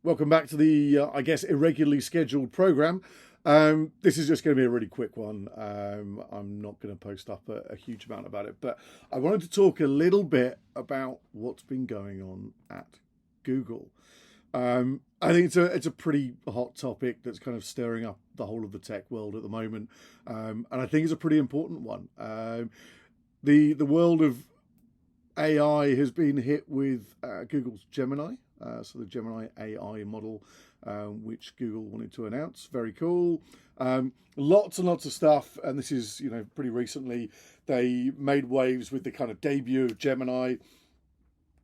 Welcome back to the, I guess, irregularly scheduled program. This is just going to be a really quick one. I'm not going to post up a huge amount about it, but I wanted to talk a little bit about what's been going on at Google. I think it's a pretty hot topic that's kind of stirring up the whole of the tech world at the moment, and I think it's a pretty important one. The world of AI has been hit with Google's Gemini. So the Gemini AI model, which Google wanted to announce. Very cool. Lots and lots of stuff. And this is, pretty recently, they made waves with the kind of debut of Gemini,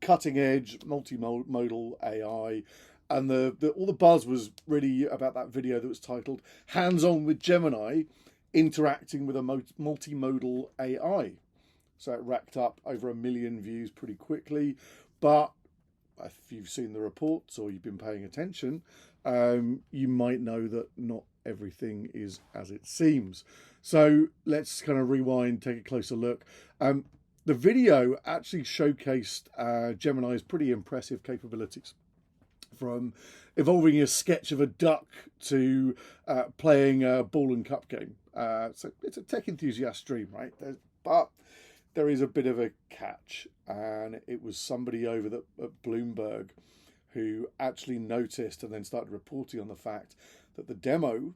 cutting edge, multimodal AI. And all the buzz was really about that video that was titled Hands-On with Gemini, Interacting with a Multimodal AI. So it racked up over 1 million views pretty quickly. But if you've seen the reports or you've been paying attention, you might know that not everything is as it seems. So let's kind of rewind, take a closer look. The video actually showcased Gemini's pretty impressive capabilities, from evolving a sketch of a duck to playing a ball and cup game. So it's a tech enthusiast stream, right? But there is a bit of a catch, and it was somebody over at Bloomberg who actually noticed and then started reporting on the fact that the demo,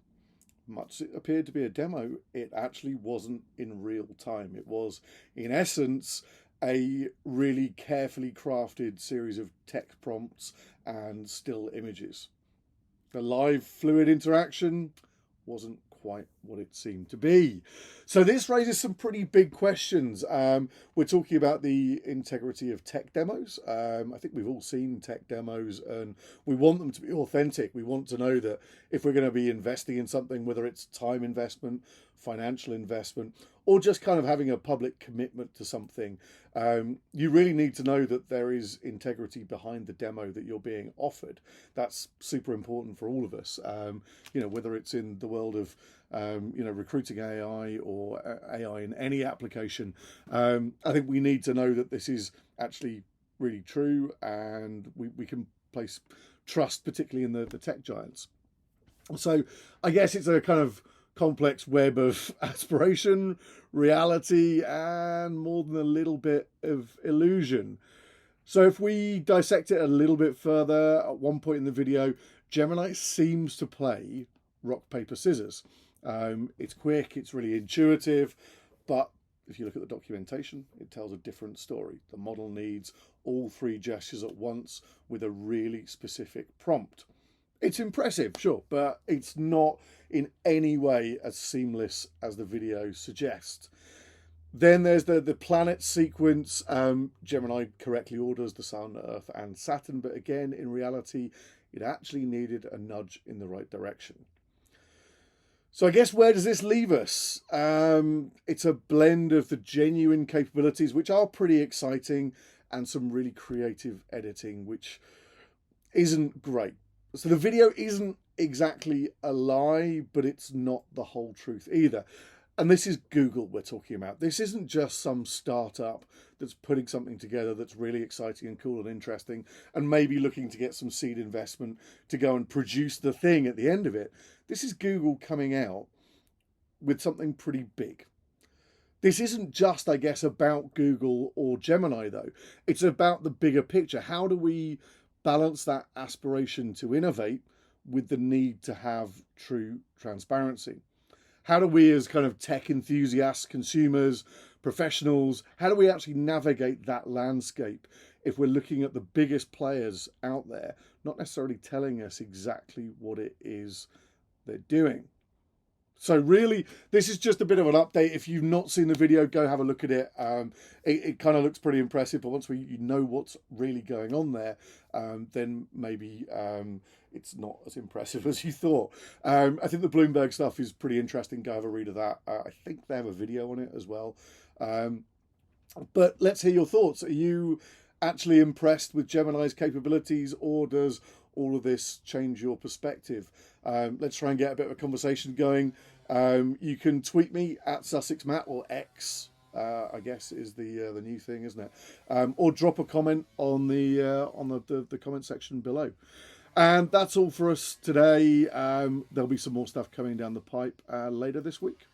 much it appeared to be a demo, it actually wasn't in real time. It was, in essence, a really carefully crafted series of text prompts and still images. The live fluid interaction wasn't quite what it seemed to be. So this raises some pretty big questions. We're talking about the integrity of tech demos. I think we've all seen tech demos, and we want them to be authentic. We want to know that if we're going to be investing in something, whether it's time investment, financial investment, or just kind of having a public commitment to something, you really need to know that there is integrity behind the demo that you're being offered. That's super important for all of us. Whether it's in the world of recruiting AI or AI in any application, I think we need to know that this is actually really true, and we can place trust, particularly in the tech giants. So I guess it's a kind of complex web of aspiration, reality, and more than a little bit of illusion. So if we dissect it a little bit further, at one point in the video, Gemini seems to play rock, paper, scissors. It's quick, it's really intuitive, but if you look at the documentation, it tells a different story. The model needs all 3 gestures at once with a really specific prompt. It's impressive, sure, but it's not in any way as seamless as the video suggests. Then there's the planet sequence. Gemini correctly orders the Sun, Earth, and Saturn, but again, in reality, it actually needed a nudge in the right direction. So I guess, where does this leave us? It's a blend of the genuine capabilities, which are pretty exciting, and some really creative editing, which isn't great. So the video isn't exactly a lie, but it's not the whole truth either. And this is Google we're talking about. This isn't just some startup that's putting something together that's really exciting and cool and interesting, and maybe looking to get some seed investment to go and produce the thing at the end of it. This is Google coming out with something pretty big. This isn't just, I guess, about Google or Gemini, though. It's about the bigger picture. How do we balance that aspiration to innovate with the need to have true transparency? How do we, as kind of tech enthusiasts, consumers, professionals, how do we actually navigate that landscape if we're looking at the biggest players out there, not necessarily telling us exactly what it is they're doing? So really, this is just a bit of an update. If you've not seen the video, go have a look at it. It kind of looks pretty impressive, but once you know what's really going on there, then maybe it's not as impressive as you thought. I think the Bloomberg stuff is pretty interesting. Go have a read of that. I think they have a video on it as well. But let's hear your thoughts. Are you actually impressed with Gemini's capabilities, or does all of this change your perspective? Let's try and get a bit of a conversation going. You can tweet me at SussexMatt, or X, I guess is the new thing, isn't it? Or drop a comment on the comment section below. And that's all for us today. There'll be some more stuff coming down the pipe later this week.